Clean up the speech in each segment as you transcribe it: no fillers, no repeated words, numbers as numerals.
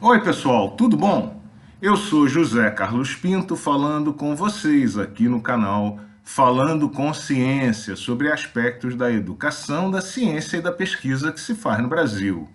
Oi, pessoal, tudo bom? Eu sou José Carlos Pinto falando com vocês aqui no canal Falando com Ciência sobre aspectos da educação, da ciência e da pesquisa que se faz no Brasil.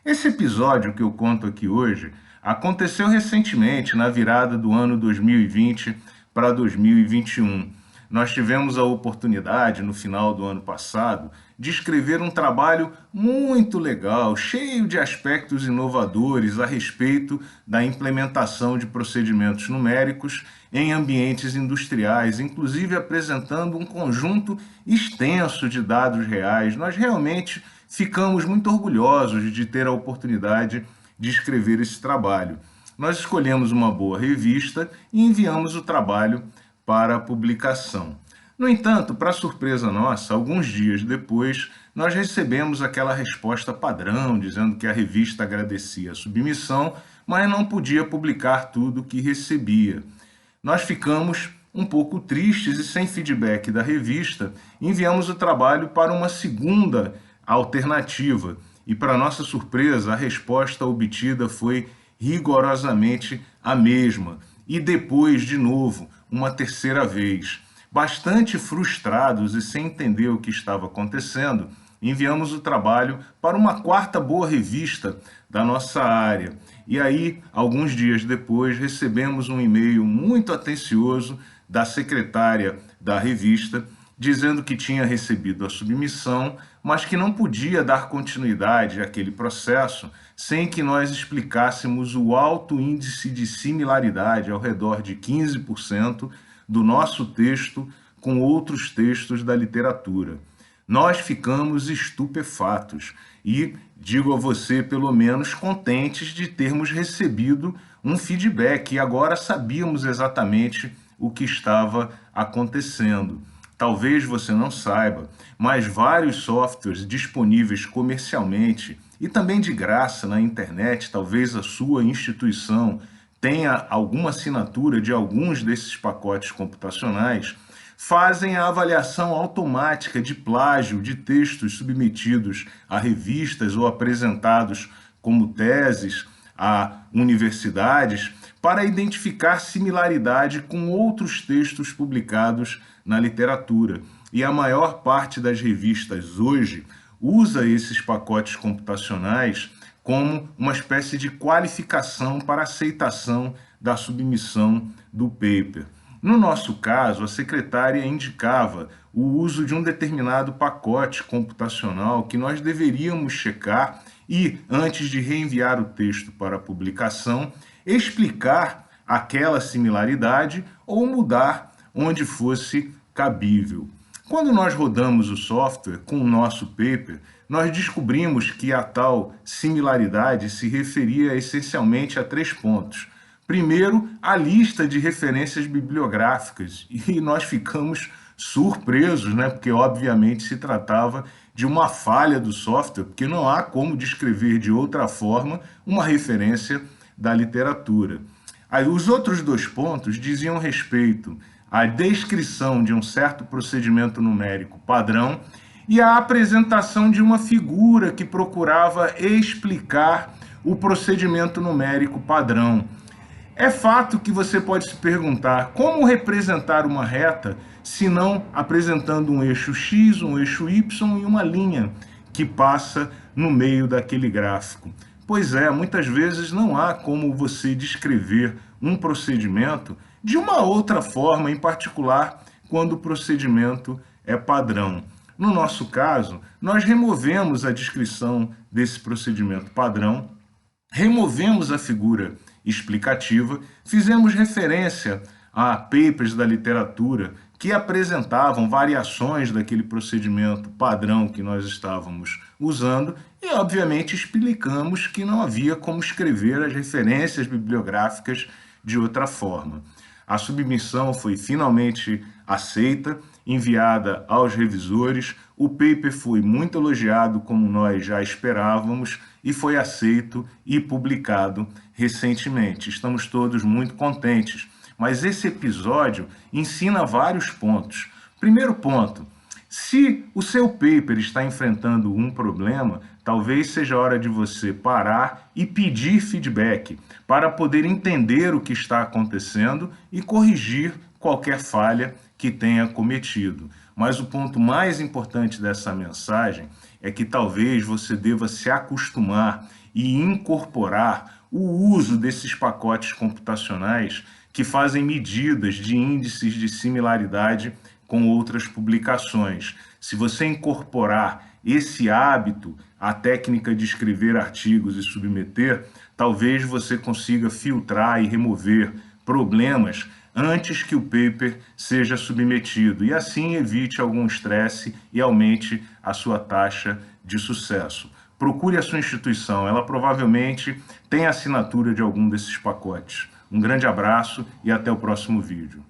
Esse episódio que eu conto aqui hoje aconteceu recentemente, na virada do ano 2020 para 2021. Nós tivemos a oportunidade, no final do ano passado, de escrever um trabalho muito legal, cheio de aspectos inovadores a respeito da implementação de procedimentos numéricos em ambientes industriais, inclusive apresentando um conjunto extenso de dados reais. Nós realmente ficamos muito orgulhosos de ter a oportunidade de escrever esse trabalho. Nós escolhemos uma boa revista e enviamos o trabalho para a publicação. No entanto, para surpresa nossa, alguns dias depois, nós recebemos aquela resposta padrão, dizendo que a revista agradecia a submissão, mas não podia publicar tudo o que recebia. Nós ficamos um pouco tristes e sem feedback da revista, enviamos o trabalho para uma segunda alternativa. E, para nossa surpresa, a resposta obtida foi rigorosamente a mesma. E depois, de novo, uma terceira vez. Bastante frustrados e sem entender o que estava acontecendo, enviamos o trabalho para uma quarta boa revista da nossa área. E aí, alguns dias depois, recebemos um e-mail muito atencioso da secretária da revista, dizendo que tinha recebido a submissão, mas que não podia dar continuidade àquele processo sem que nós explicássemos o alto índice de similaridade, ao redor de 15%, do nosso texto com outros textos da literatura. Nós ficamos estupefatos e, digo a você, pelo menos contentes de termos recebido um feedback e agora sabíamos exatamente o que estava acontecendo. Talvez você não saiba, mas vários softwares disponíveis comercialmente e também de graça na internet, talvez a sua instituição tenha alguma assinatura de alguns desses pacotes computacionais, fazem a avaliação automática de plágio de textos submetidos a revistas ou apresentados como teses a universidades para identificar similaridade com outros textos publicados na literatura. E a maior parte das revistas hoje usa esses pacotes computacionais como uma espécie de qualificação para aceitação da submissão do paper. No nosso caso, a secretária indicava o uso de um determinado pacote computacional que nós deveríamos checar e, antes de reenviar o texto para a publicação, explicar aquela similaridade ou mudar onde fosse cabível. Quando nós rodamos o software com o nosso paper, nós descobrimos que a tal similaridade se referia essencialmente a 3 pontos. Primeiro, a lista de referências bibliográficas, e nós ficamos surpresos, né? Porque obviamente se tratava de uma falha do software, porque não há como descrever de outra forma uma referência da literatura. Aí, os outros 2 pontos diziam respeito à descrição de um certo procedimento numérico padrão e à apresentação de uma figura que procurava explicar o procedimento numérico padrão. É fato que você pode se perguntar como representar uma reta se não apresentando um eixo X, um eixo Y e uma linha que passa no meio daquele gráfico. Pois é, muitas vezes não há como você descrever um procedimento de uma outra forma, em particular quando o procedimento é padrão. No nosso caso, nós removemos a descrição desse procedimento padrão, removemos a figura explicativa, fizemos referência a papers da literatura que apresentavam variações daquele procedimento padrão que nós estávamos usando e, obviamente, explicamos que não havia como escrever as referências bibliográficas de outra forma. A submissão foi finalmente aceita, enviada aos revisores, o paper foi muito elogiado, como nós já esperávamos, e foi aceito e publicado recentemente. Estamos todos muito contentes, mas esse episódio ensina vários pontos. Primeiro ponto, se o seu paper está enfrentando um problema, talvez seja a hora de você parar e pedir feedback para poder entender o que está acontecendo e corrigir qualquer falha que tenha cometido. Mas o ponto mais importante dessa mensagem é que talvez você deva se acostumar e incorporar o uso desses pacotes computacionais que fazem medidas de índices de similaridade com outras publicações. Se você incorporar esse hábito à técnica de escrever artigos e submeter, talvez você consiga filtrar e remover problemas antes que o paper seja submetido e assim evite algum estresse e aumente a sua taxa de sucesso. Procure a sua instituição, ela provavelmente tem assinatura de algum desses pacotes. Um grande abraço e até o próximo vídeo.